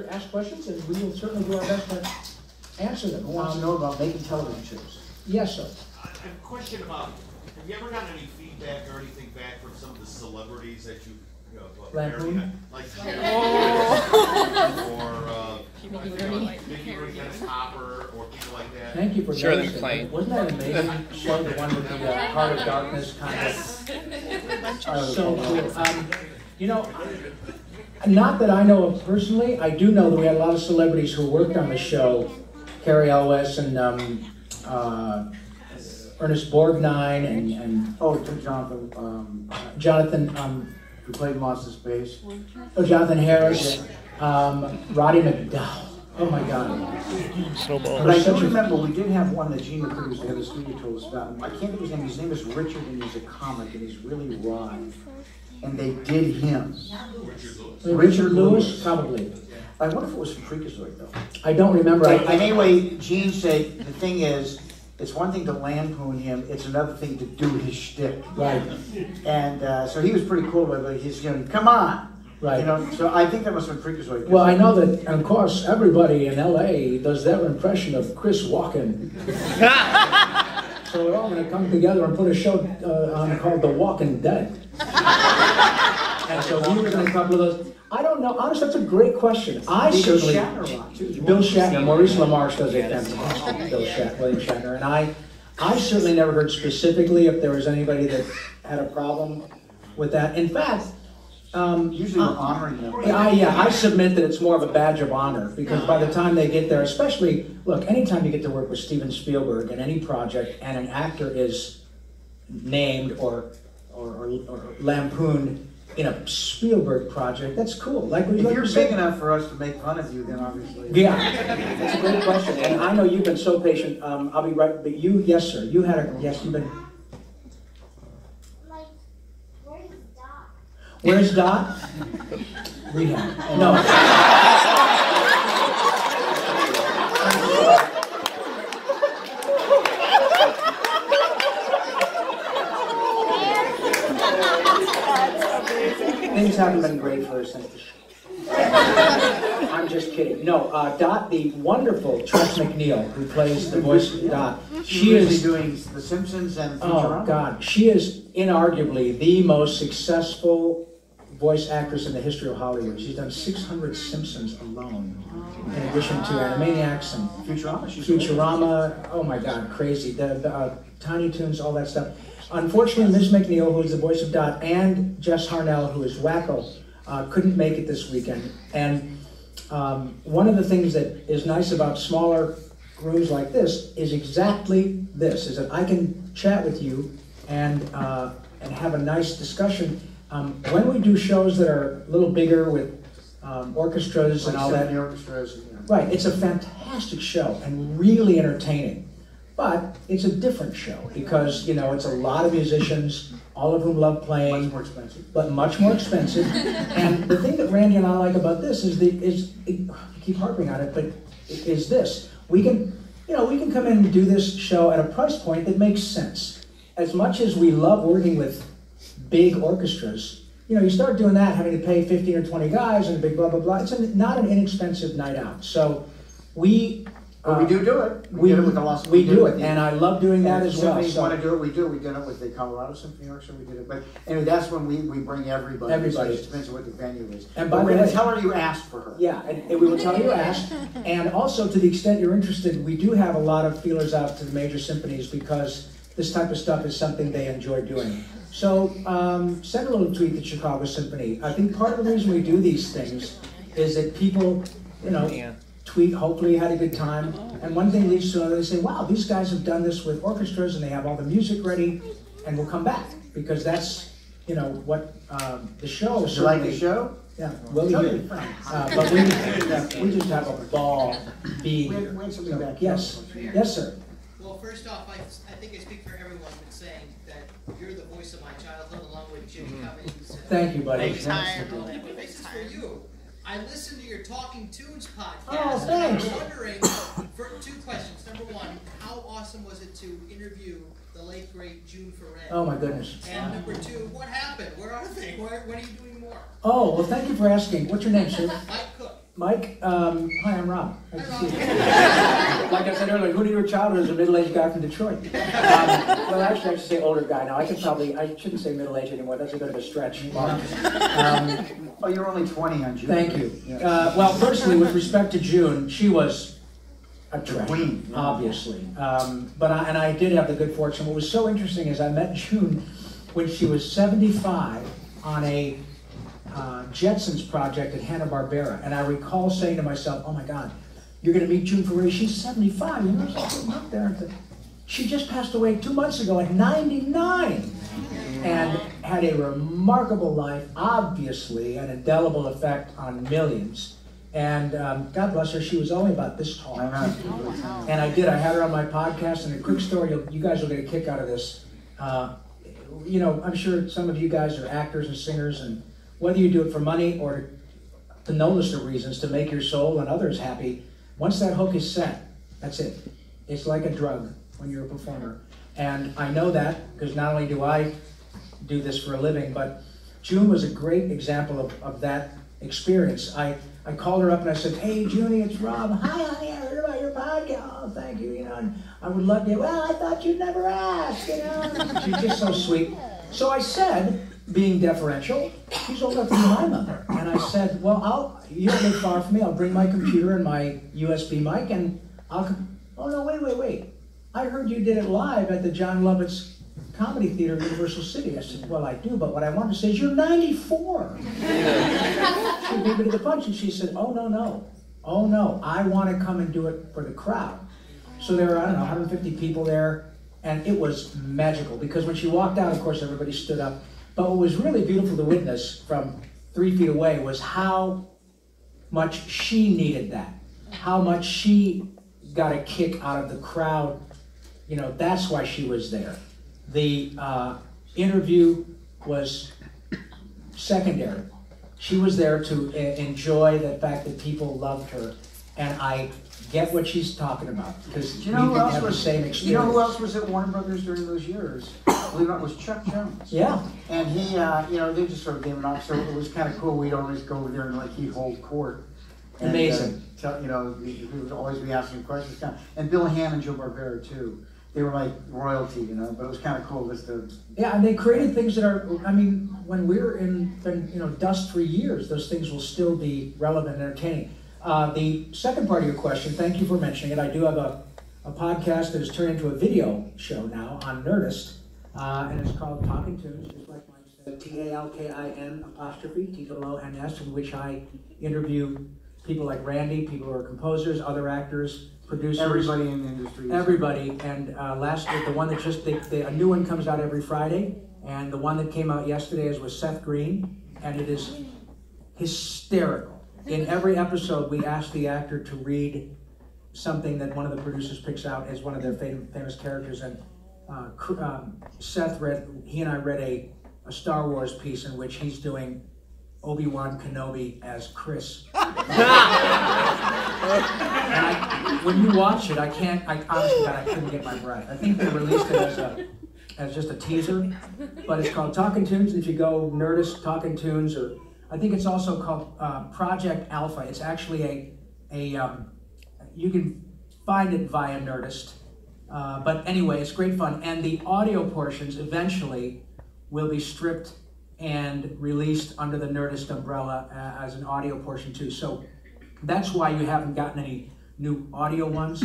ask questions, and we will certainly do our best to answer them. Who wants to know about making television shows? Yes, sir. I have a question about, have you ever gotten any feedback or anything back from some of the celebrities that you know, Lampoon? like Mickey Rooney, Dennis Hopper, or people like that? Thank you for Sure, noticing. they're playing. Wasn't that amazing show, the one with the Heart of Darkness kind of? So cool. You know, not that I know of personally, I do know that we had a lot of celebrities who worked on the show. Carrie Elwes and Ernest Borgnine and Jonathan Who played Monster Space? Jonathan Harris, Roddy McDowell. Oh my God! But I do remember we did have one that Gina produced at the studio told us about. I can't think of his name. His name is Richard, and he's a comic, and he's really wry. And they did him. Richard Lewis, probably. I wonder if it was from Freakazoid though. I don't remember. Anyway, Gene said the thing is, it's one thing to lampoon him, it's another thing to do his shtick. Right. And so he was pretty cool about it. He's going, come on. Right. You know, so I think that must have been Freakazoid. Well, I know that, of course, everybody in LA does their impression of Chris Walken. So we're all going to come together and put a show on called The Walking Dead. And so we were going to come with those. I don't know. Honestly, that's a great question. I certainly. Bill Shatner, Maurice LaMarche does it. William Shatner, and I certainly never heard specifically if there was anybody that had a problem with that. In fact, usually we're honoring them. I submit that it's more of a badge of honor because by the time they get there, especially look, anytime you get to work with Steven Spielberg in any project, and an actor is named or lampooned in a Spielberg project, that's cool. Like if you're big enough for us to make fun of you, then obviously. Yeah, that's a great question, and I know you've been so patient. I'll be right. But you, yes, sir, you had a yes. You've been. Like, where's Dot? Where's Dot? Rehab. No. Things haven't been great for her since the show. I'm just kidding. No, Dot, the wonderful Tress MacNeille, who plays the voice of Dot, she is doing The Simpsons and Futurama. Oh God, she is inarguably the most successful voice actress in the history of Hollywood. She's done 600 Simpsons alone, in addition to Animaniacs and Futurama. Oh my God, crazy. The Tiny Toons, all that stuff. Unfortunately, Ms. MacNeille, who is the voice of Dot, and Jess Harnell, who is Wacko, couldn't make it this weekend. And one of the things that is nice about smaller rooms like this is exactly this, is that I can chat with you and have a nice discussion. When we do shows that are a little bigger with orchestras and all that, right, it's a fantastic show and really entertaining. But it's a different show because, you know, it's a lot of musicians, all of whom love playing. Much more expensive. But much more expensive. And the thing that Randy and I like about this is, I keep harping on it, but is this. We can come in and do this show at a price point that makes sense. As much as we love working with big orchestras, you know, you start doing that, having to pay 15 or 20 guys and a big blah, blah, blah. It's not an inexpensive night out. So we do it. We do it with the Los Angeles. We do it, and I love doing that as well. If want to do it, we do. We did it with the Colorado Symphony Orchestra. We did it, but anyway, that's when we bring everybody. Everybody. It depends on what the venue is. And but by we're the going way, to tell her you asked for her. Yeah, and we will tell her you asked. And also, to the extent you're interested, we do have a lot of feelers out to the major symphonies because this type of stuff is something they enjoy doing. So send a little tweet to Chicago Symphony. I think part of the reason we do these things is that people, you know, tweet, hopefully you had a good time, and one thing leads to another. They say, wow, these guys have done this with orchestras and they have all the music ready, and we'll come back, because that's, you know, what the show is. You like the show? Yeah, well, but we just have a ball being here. We had somebody back. Yes, yes, sir. Well, first off, I think I speak for everyone in saying that you're the voice of my childhood, along with Jimmy Cummings. Thank you, buddy. This is for you. I listened to your Talking Tunes podcast. Oh, thanks. And I'm wondering, for two questions. Number one, how awesome was it to interview the late, great June Foray? Oh, my goodness. And number two, what happened? Where are they? When are you doing more? Oh, well, thank you for asking. What's your name, sir? Mike Cook. Mike, hi, I'm Rob. Nice to see you. Like I said earlier, who knew your childhood as a middle-aged guy from Detroit? Well, actually, I should say older guy now. I shouldn't say middle-aged anymore. That's a bit of a stretch. Oh, you're only 20 on June. Thank you. Yeah. Well, personally, with respect to June, she was a treasure, queen, yeah. obviously. But I did have the good fortune. What was so interesting is I met June when she was 75 on a Jetsons project at Hanna-Barbera. And I recall saying to myself, oh my God, you're going to meet June Foray. She's 75, you know, she's sitting up there. She just passed away 2 months ago at 99 and had a remarkable life, obviously, an indelible effect on millions. And God bless her, she was only about this tall. And I had her on my podcast, and a quick story, you guys will get a kick out of this. You know, I'm sure some of you guys are actors and singers, and whether you do it for money or the noblest of reasons, to make your soul and others happy, once that hook is set, that's it. It's like a drug when you're a performer. And I know that because not only do I do this for a living, but June was a great example of that experience. I called her up and I said, hey, Junie, it's Rob. Hi, honey, I heard about your podcast. Oh, thank you, you know, and I would love to. Well, I thought you'd never ask, you know. She's just so sweet. So I said, being deferential, she's old enough to be my mother. And I said, well, you don't live far from me. I'll bring my computer and my USB mic and oh no, wait. I heard you did it live at the John Lovett's Comedy Theater in Universal City. I said, well, I do, but what I wanted to say is you're 94. She beat me to the punch and she said, oh no, I want to come and do it for the crowd. So there were, I don't know, 150 people there, and it was magical because when she walked out, of course, everybody stood up. But what was really beautiful to witness from 3 feet away was how much she needed that, how much she got a kick out of the crowd. You know, that's why she was there. The interview was secondary. She was there to enjoy the fact that people loved her, and I get what she's talking about because we didn't have the same experience. You know who else was at Warner Brothers during those years? Believe it or not, was Chuck Jones. Yeah. And he, you know, they just sort of gave him off, so it was kind of cool. We'd always go over there and like he'd hold court. And, amazing. You know, he would always be asking questions. And Bill Ham and Joe Barbera too. They were like royalty, you know, but it was kind of cool just to... Yeah, and they created things that are, I mean, when we're in, you know, dust-free years, those things will still be relevant and entertaining. The second part of your question, thank you for mentioning it. I do have a podcast that has turned into a video show now on Nerdist, and it's called Talking Tunes, just like mine said, TALKIN T-O-O-N-S, in which I interview people like Randy, people who are composers, other actors, producers. Everybody in the industry. Everybody, and last week, the one that just, a new one comes out every Friday, and the one that came out yesterday is with Seth Green, and it is hysterical. In every episode, we ask the actor to read something that one of the producers picks out as one of their famous characters, and Seth he and I read a Star Wars piece in which he's doing Obi-Wan Kenobi as Chris. And when you watch it, honestly, God, I couldn't get my breath. I think they released it as just a teaser, but it's called Talking Tunes. If you go Nerdist Talking Tunes, or I think it's also called Project Alpha. It's actually you can find it via Nerdist, but anyway, it's great fun. And the audio portions eventually will be stripped and released under the Nerdist umbrella as an audio portion too. So that's why you haven't gotten any new audio ones.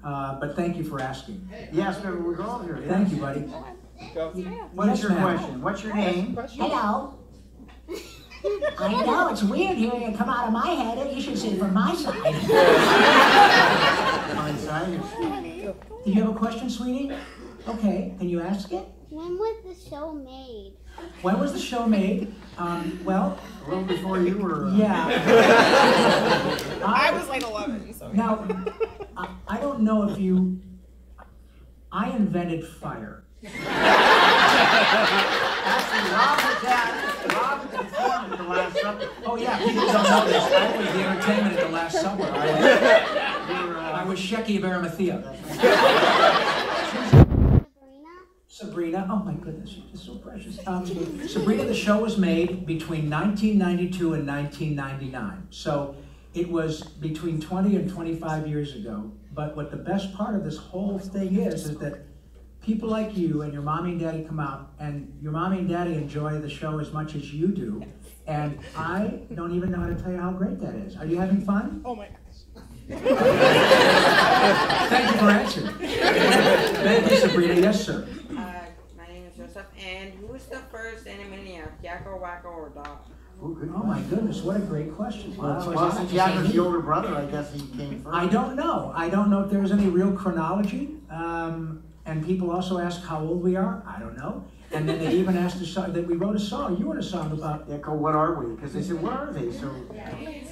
But thank you for asking. Yes, we're all here. Thank you, buddy. What is your question? What's your name? Hello. I know, it's weird hearing it come out of my head. You should see it from my side. My side. Do you have a question, sweetie? Okay, can you ask it? When was the show made? When was the show made? Well, A little before you were... yeah. I was like 11, so... Now, I don't know if you... I invented fire. Actually, Rob was performing at the Last Supper. Oh yeah, people don't know this. I was the entertainment at the Last Supper. I was Shecky of Arimathea. Sabrina, oh my goodness, she's just so precious. Sabrina, the show was made between 1992 and 1999. So It was between 20 and 25 years ago. But what the best part of this whole thing is that people like you and your mommy and daddy come out, and your mommy and daddy enjoy the show as much as you do. And I don't even know how to tell you how great that is. Are you having fun? Oh my gosh. Thank you for answering. Thank you, Sabrina. Yes, sir. My name is Joseph. And who was the first Animaniac, Yakko, Wacko, or Dog? Oh my goodness, what a great question. Well, since Jack was the older brother, I guess he came first. I don't know. I don't know if there's any real chronology. And people also ask how old we are. I don't know. And then they even asked us that we wrote a song. You wrote a song about Yakko, what are we? Because they said, what are they? So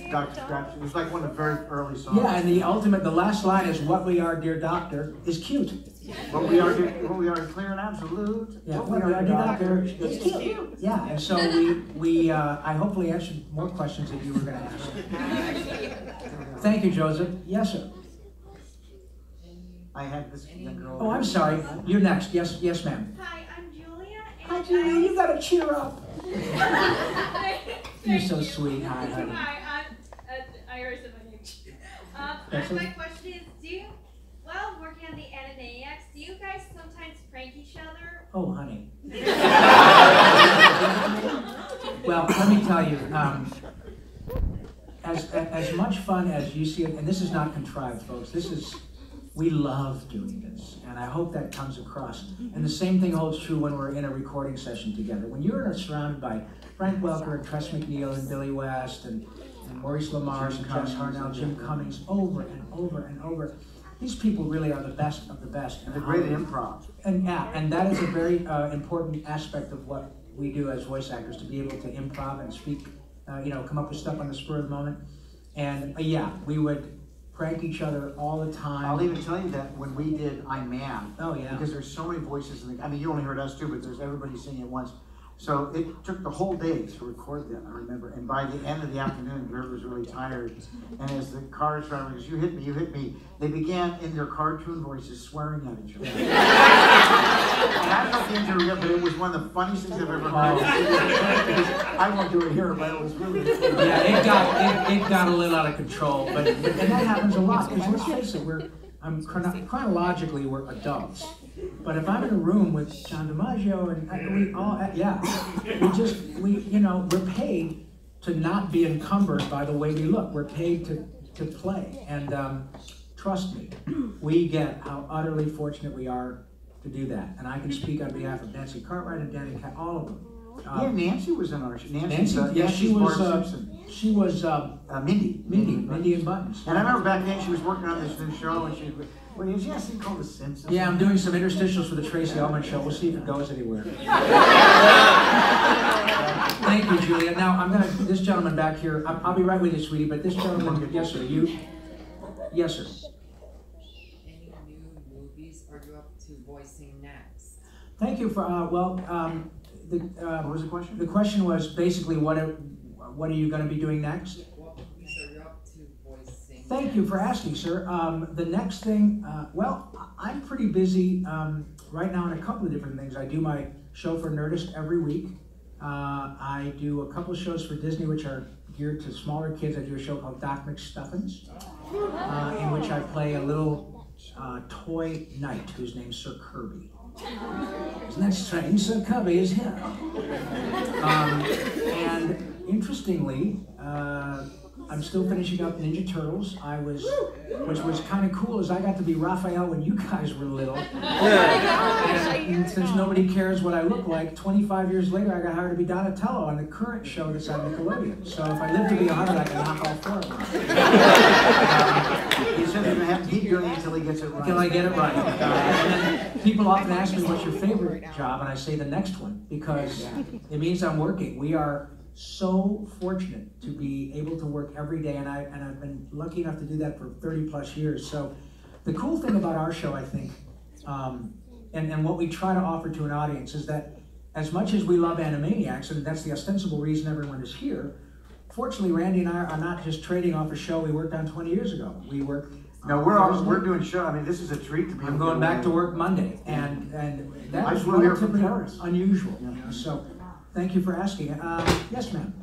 Dr. Scratch, it was like one of the very early songs. Yeah, and the last line is, "What we are, dear doctor," is cute. What we are clear and absolute. Yeah, what we are, dear doctor, is cute. Yeah, and so I hopefully answered more questions that you were going to ask. Thank you, Joseph. Yes, sir. I had this young girl. Oh, I'm sorry. You're next. Yes, ma'am. Hi, I'm Julia. Hi, Julia. You got to cheer up. You're so sweet. Hi, honey. Hi, I already said my name. My question is, while working on the Animaniacs, do you guys sometimes prank each other? Oh, honey. Well, let me tell you, as much fun as you see it, and this is not contrived, folks. We love doing this, and I hope that comes across. And the same thing holds true when we're in a recording session together. When you're surrounded by Frank Welker and Tress MacNeille and Billy West and Maurice LaMarche and Jess Harnell, Jim Cummings, over and over and over. These people really are the best of the best. And they're great at improv. And that is a very important aspect of what we do as voice actors, to be able to improv and speak, come up with stuff on the spur of the moment. And we would prank each other all the time. I'll even tell you that when we did I'm Man. Oh, yeah. Because there's so many voices. You only heard us too, but there's everybody singing at once. So it took the whole day to record that, I remember. And by the end of the afternoon, Gert was really tired. And as the cars driver goes, you hit me, they began in their cartoon voices swearing at each other. And I don't know if the interview, but it was one of the funniest things I've ever heard. I won't do it here, but it was really funny. Yeah, it got a little out of control, and that happens a lot. Because let's face it, chronologically we're adults. But if I'm in a room with John DiMaggio and we're paid to not be encumbered by the way we look. We're paid to play. And trust me, we get how utterly fortunate we are to do that. And I can speak on behalf of Nancy Cartwright and Danny Cat, all of them. Nancy was in our show. She was Mindy and Buttons. And I remember back then she was working on this new show, and she was something called The Simpsons. Yeah, I'm doing some interstitials for the Tracy Ullman show. We'll see if it goes anywhere. Thank you, Julia. Now this gentleman back here. I'll be right with you, sweetie. But this gentleman, yes, sir. Yes, sir. Any new movies are you up to voicing next? Thank you for what was the question? The question was basically what are you going to be doing next? What movies are you up to voicing? Thank you for asking, sir. The next thing, I'm pretty busy right now in a couple of different things. I do my show for Nerdist every week. I do a couple of shows for Disney which are geared to smaller kids. I do a show called Doc McStuffins, in which I play a little toy knight whose name's Sir Kirby. Isn't that strange? Sir Kirby is here. And interestingly, I'm still finishing up Ninja Turtles. Which was kind of cool, is I got to be Raphael when you guys were little. And since nobody cares what I look like, 25 years later I got hired to be Donatello on the current show that's on Nickelodeon. So if I live to be 100, I can knock all four of them. He said he's going to have to keep doing it until he gets it right. Until I get it right. And then people often ask me, what's your favorite job? And I say the next one, because it means I'm working. We are so fortunate to be able to work every day, and I've been lucky enough to do that for 30 plus years. So the cool thing about our show, I think, and what we try to offer to an audience is that as much as we love Animaniacs, and that's the ostensible reason everyone is here, fortunately Randy and I are not just trading off a show we worked on 20 years ago. We work. No, we're doing show. I mean, this is a treat to be. I'm going back to work Monday, and that is relatively unusual. Yeah. So. Thank you for asking. Yes, ma'am.